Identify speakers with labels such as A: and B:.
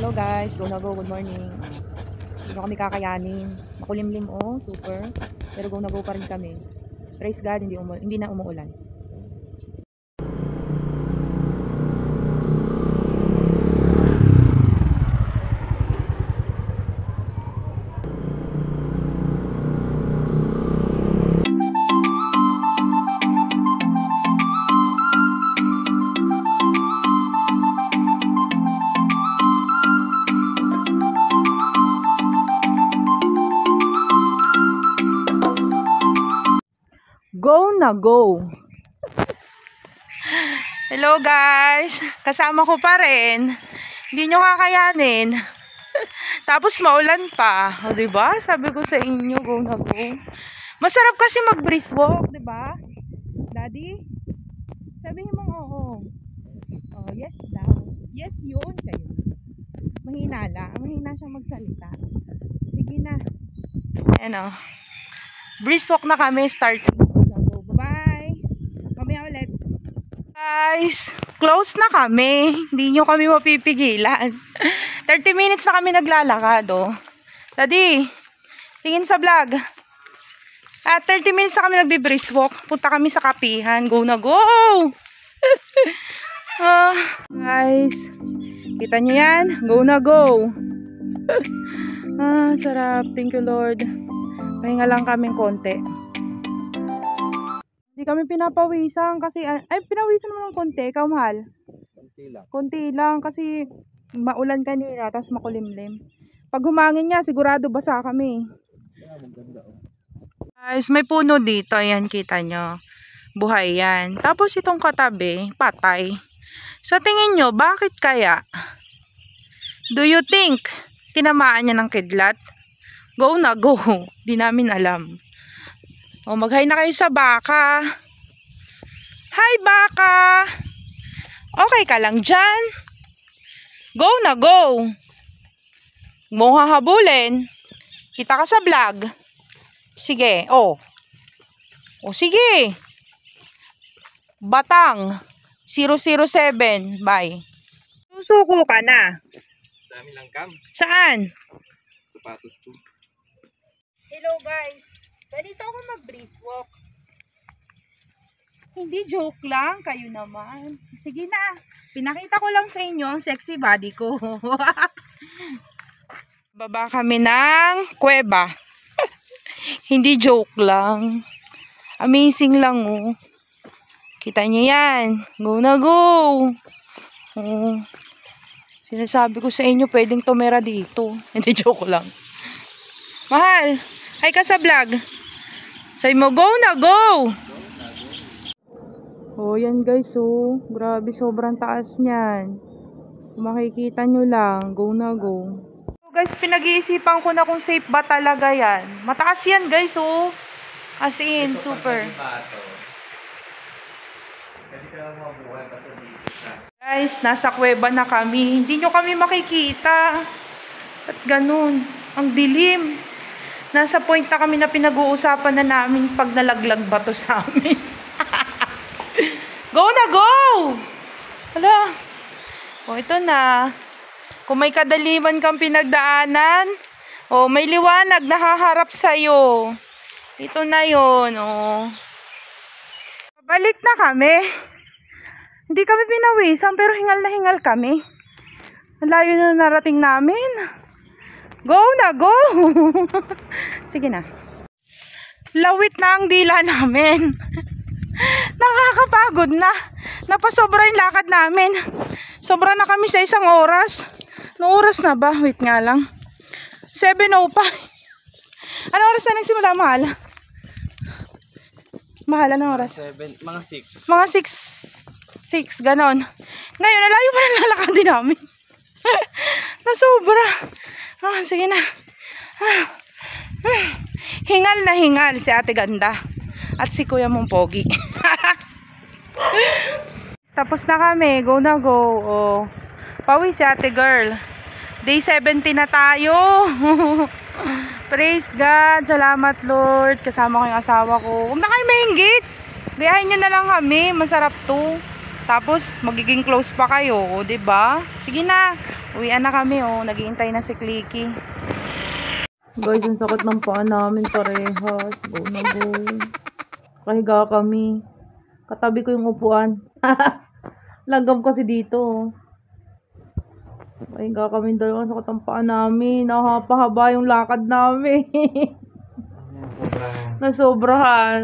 A: Hello guys, go na go, good morning. Hindi na kami kakayanin. Makulimlim oh, super. Pero go na go pa rin kami. Praise God, hindi na umuulan. Go na go. Hello guys, kasama ko pa rin. Hindi nyo kakayanin. Tapos maulan pa. O diba? Sabi ko sa inyo, go na go. Masarap kasi mag-brisk walk, diba? Daddy? Sabihin mo oo. Oh, yes daw. Yes yun kayo. Mahina lang. Mahina siyang magsalita. Sige na. Ano? Brisk walk na kami, starting. Guys, close na kami. Hindi nyo kami mapipigilan. 30 minutes na kami naglalakad, oh. Daddy, tingin sa vlog. 30 minutes na kami nagbi-brisk walk. Punta kami sa kapihan. Go na go! Guys, kita nyo yan? Go na go! Sarap. Thank you, Lord. Pahinga lang kaming konti. Hindi kami pinapawisan kasi, pinawisan naman ng konti, ikaw mahal? Konti lang kasi maulan kanina, tapos makulimlim. Pag humangin niya, sigurado basa kami. Guys, may puno dito, ayan kita nyo. Buhay yan. Tapos itong katabi, patay. Sa tingin nyo, bakit kaya? Do you think tinamaan niya ng kidlat? Go na go. Di namin alam. O, mag-hi na kayo sa baka. Hi, baka! Okay ka lang dyan? Go na go! Mo hahabulin. Kita ka sa vlog. Sige, oh. O, sige. Batang 007. Bye. Susuko ka na.
B: Dami lang kam.
A: Saan?
B: Sapatos ko.
A: Hello guys. Ganito ako mag-brisk walk. Hindi joke lang, kayo naman. Sige na, pinakita ko lang sa inyo ang sexy body ko. Baba kami ng kuweba. Hindi joke lang. Amazing lang oh. Kita niyo yan. Go na go. Oh. Sinasabi ko sa inyo, pwedeng tumira dito. Hindi joke lang. Mahal, hi ka sa vlog. Say mo, go na go! Oh, yan guys, oh. Grabe, sobrang taas niyan. Kung makikita nyo lang, go na go. So guys, pinag-iisipan ko na kung safe ba talaga yan. Mataas yan guys, oh. As in, super. Guys, nasa kuweba na kami. Hindi nyo kami makikita. At ganun, ang dilim. Nasa point na kami na pinag-uusapan na namin pag nalaglag ba to sa amin. Go na go! Hala. O, ito na. Kung may kadaliman kang pinagdaanan, o, may liwanag na haharap sa'yo. Ito na yun, o. Balik na kami. Hindi kami pinawisan, pero hingal na hingal kami. Ang layo na narating namin. Go na go! Sige na. Lawit na ang dila namin. Nakakapagod na. Napasobra yung lakad namin. Sobra na kami sa 1 oras. No oras na ba? Wait nga lang. 7:05. Ano oras na nagsimula, mahal? Mahal, anong oras?
B: 7, mga 6.
A: Mga 6, ganon. Ngayon, nalayo pa ng lalakadin namin. Nasobra. Sige na. Hingal na hingal si Ate Ganda at si Kuya mong Pogi. Tapos na kami. Go na go. Oh. Pawi si Ate Girl. Day 70 na tayo. Praise God. Salamat Lord. Kasama ko yung asawa ko. Huwag na kayo mahinggit. Gayahin nyo na lang kami. Masarap to. Tapos, magiging close pa kayo, o, diba? Sige na, uwian na kami, o. Naghihintay na si Clicky. Guys, ang sakit ng paa namin parehas. Go na go. Kahiga kami. Katabi ko yung upuan. Langgam kasi dito, oh. Kahiga kami dalawa. Ang sakit ng paa namin. Nakapahaba yung lakad namin.
B: Sobra.
A: Nasobrahan.